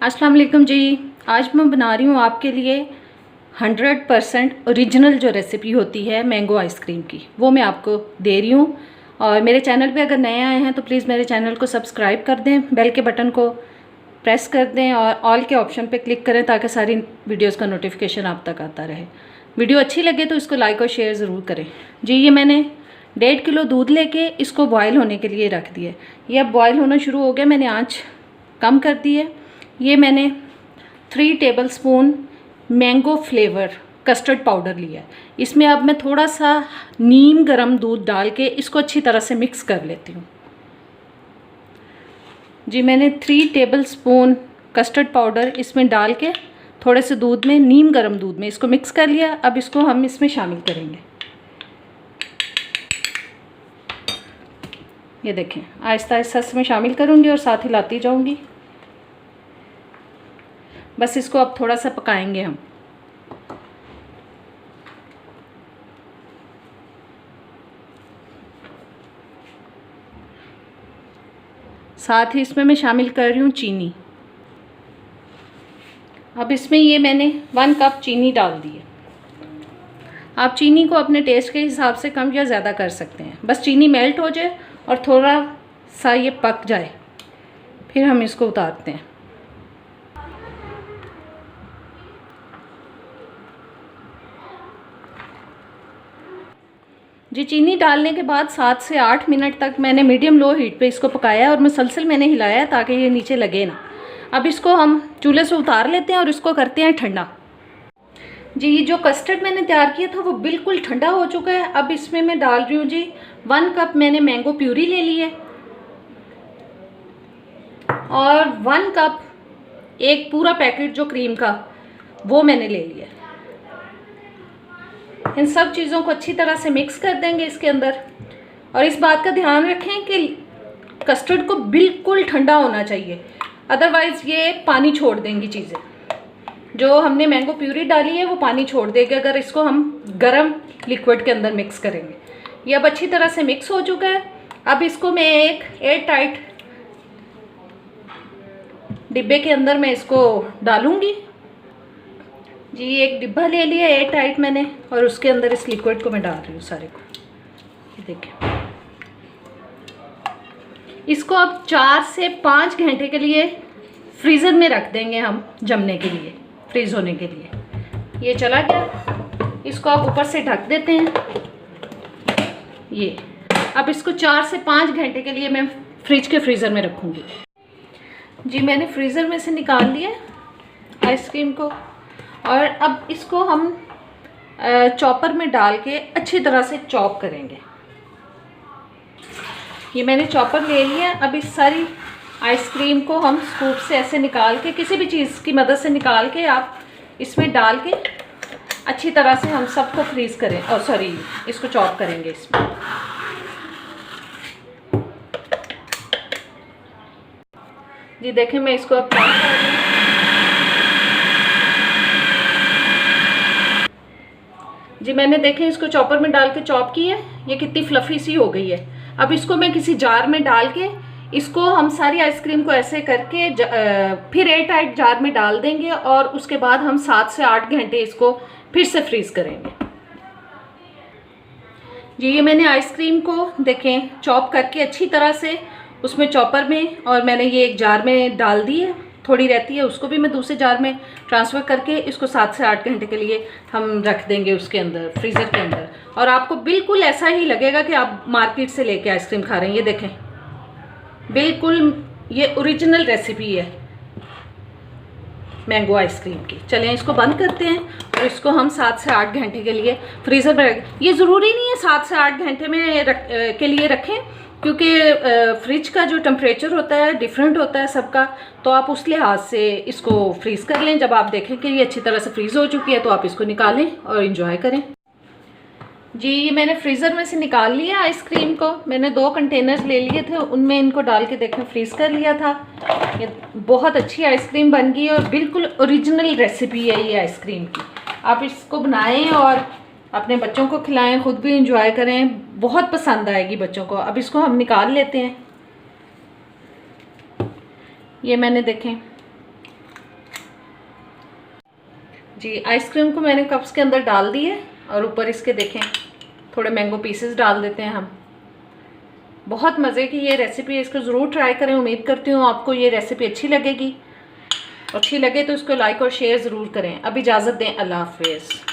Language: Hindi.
अस्सलाम वालेकुम जी। आज मैं बना रही हूँ आपके लिए 100% ओरिजिनल जो रेसिपी होती है मैंगो आइसक्रीम की, वो मैं आपको दे रही हूँ। और मेरे चैनल पे अगर नए आए हैं तो प्लीज़ मेरे चैनल को सब्सक्राइब कर दें, बेल के बटन को प्रेस कर दें और ऑल के ऑप्शन पे क्लिक करें ताकि सारी वीडियोस का नोटिफिकेशन आप तक आता रहे। वीडियो अच्छी लगे तो इसको लाइक और शेयर ज़रूर करें जी। ये मैंने 1.5 किलो दूध लेके इसको बॉयल होने के लिए रख दिया। ये अब बॉयल होना शुरू हो गया, मैंने आँच कम कर दी है। ये मैंने 3 tablespoon mango flavour custard powder लिया है। इसमें अब मैं थोड़ा सा नीम गरम दूध डाल के इसको अच्छी तरह से मिक्स कर लेती हूँ जी। मैंने 3 टेबलस्पून कस्टर्ड पाउडर इसमें डाल के थोड़े से दूध में, नीम गरम दूध में इसको मिक्स कर लिया। अब इसको हम इसमें शामिल करेंगे। ये देखें, आहिस्ता आहिस्ता इसमें शामिल करूँगी और साथ हिलाती जाऊँगी। बस इसको अब थोड़ा सा पकाएंगे हम। साथ ही इसमें मैं शामिल कर रही हूँ चीनी। अब इसमें ये मैंने 1 कप चीनी डाल दी है। आप चीनी को अपने टेस्ट के हिसाब से कम या ज़्यादा कर सकते हैं। बस चीनी मेल्ट हो जाए और थोड़ा सा ये पक जाए, फिर हम इसको उतारते हैं जी। चीनी डालने के बाद 7 से 8 मिनट तक मैंने मीडियम लो हीट पे इसको पकाया और मुसलसल मैंने हिलाया है ताकि ये नीचे लगे ना। अब इसको हम चूल्हे से उतार लेते हैं और इसको करते हैं ठंडा जी। ये जो कस्टर्ड मैंने तैयार किया था वो बिल्कुल ठंडा हो चुका है। अब इसमें मैं डाल रही हूँ जी 1 कप मैंने मैंगो प्यूरी ले ली है और 1 कप एक पूरा पैकेट जो क्रीम का वो मैंने ले लिया। इन सब चीज़ों को अच्छी तरह से मिक्स कर देंगे इसके अंदर। और इस बात का ध्यान रखें कि कस्टर्ड को बिल्कुल ठंडा होना चाहिए, अदरवाइज़ ये पानी छोड़ देंगी। चीज़ें जो हमने मैंगो प्यूरी डाली है वो पानी छोड़ देगी अगर इसको हम गरम लिक्विड के अंदर मिक्स करेंगे। ये अब अच्छी तरह से मिक्स हो चुका है। अब इसको मैं एक एयर टाइट डिब्बे के अंदर मैं इसको डालूंगी जी। एक डिब्बा ले लिया एयर टाइट मैंने और उसके अंदर इस लिक्विड को मैं डाल रही हूँ सारे को। ये देखिए, इसको अब 4 से 5 घंटे के लिए फ्रीज़र में रख देंगे हम जमने के लिए, फ्रीज़ होने के लिए। ये चला गया, इसको आप ऊपर से ढक देते हैं। ये अब इसको 4 से 5 घंटे के लिए मैं फ्रिज के फ्रीज़र में रखूँगी जी। मैंने फ्रीज़र में से निकाल लिया आइसक्रीम को और अब इसको हम चॉपर में डाल के अच्छी तरह से चॉप करेंगे। ये मैंने चॉपर ले लिया। अब इस सारी आइसक्रीम को हम स्कूप से ऐसे निकाल के, किसी भी चीज़ की मदद से निकाल के आप इसमें डाल के अच्छी तरह से हम सबको फ्रीज़ करें और इसको चॉप करेंगे इसमें जी। देखें, मैं इसको अब जी मैंने देखें इसको चॉपर में डाल के चॉप की है। ये कितनी फ्लफ़ी सी हो गई है। अब इसको मैं किसी जार में डाल के इसको हम सारी आइसक्रीम को ऐसे करके फिर एयर टाइट जार में डाल देंगे और उसके बाद हम 7 से 8 घंटे इसको फिर से फ्रीज़ करेंगे जी। ये मैंने आइसक्रीम को देखें चॉप करके अच्छी तरह से उसमें चॉपर में, और मैंने ये एक जार में डाल दी है। थोड़ी रहती है उसको भी मैं दूसरे जार में ट्रांसफ़र करके इसको 7 से 8 घंटे के लिए हम रख देंगे उसके अंदर, फ्रीज़र के अंदर। और आपको बिल्कुल ऐसा ही लगेगा कि आप मार्केट से लेके आइसक्रीम खा रहे हैं। ये देखें, बिल्कुल ये ओरिजिनल रेसिपी है मैंगो आइसक्रीम की। चलें इसको बंद करते हैं और इसको हम 7 से 8 घंटे के लिए फ्रीज़र में रखें। ये ज़रूरी नहीं है 7 से 8 घंटे में के लिए रखें, क्योंकि फ्रिज का जो टेम्परेचर होता है डिफरेंट होता है सबका, तो आप उस लिहाज से इसको फ्रीज़ कर लें। जब आप देखें कि ये अच्छी तरह से फ्रीज़ हो चुकी है तो आप इसको निकालें और इंजॉय करें जी। ये मैंने फ्रीज़र में से निकाल लिया आइसक्रीम को। मैंने 2 कंटेनर्स ले लिए थे, उनमें इनको डाल के देखें फ्रीज़ कर लिया था। ये बहुत अच्छी आइसक्रीम बन गई और बिल्कुल ओरिजिनल रेसिपी है ये आइसक्रीम की। आप इसको बनाएं और अपने बच्चों को खिलाएं, खुद भी इंजॉय करें, बहुत पसंद आएगी बच्चों को। अब इसको हम निकाल लेते हैं। ये मैंने देखें जी, आइसक्रीम को मैंने कप्स के अंदर डाल दी है और ऊपर इसके देखें थोड़े मैंगो पीसेस डाल देते हैं हम। बहुत मज़े की ये रेसिपी है, इसको ज़रूर ट्राई करें। उम्मीद करती हूँ आपको ये रेसिपी अच्छी लगेगी। अच्छी लगे तो इसको लाइक और शेयर ज़रूर करें। अब इजाज़त दें, अल्लाह हाफिज़।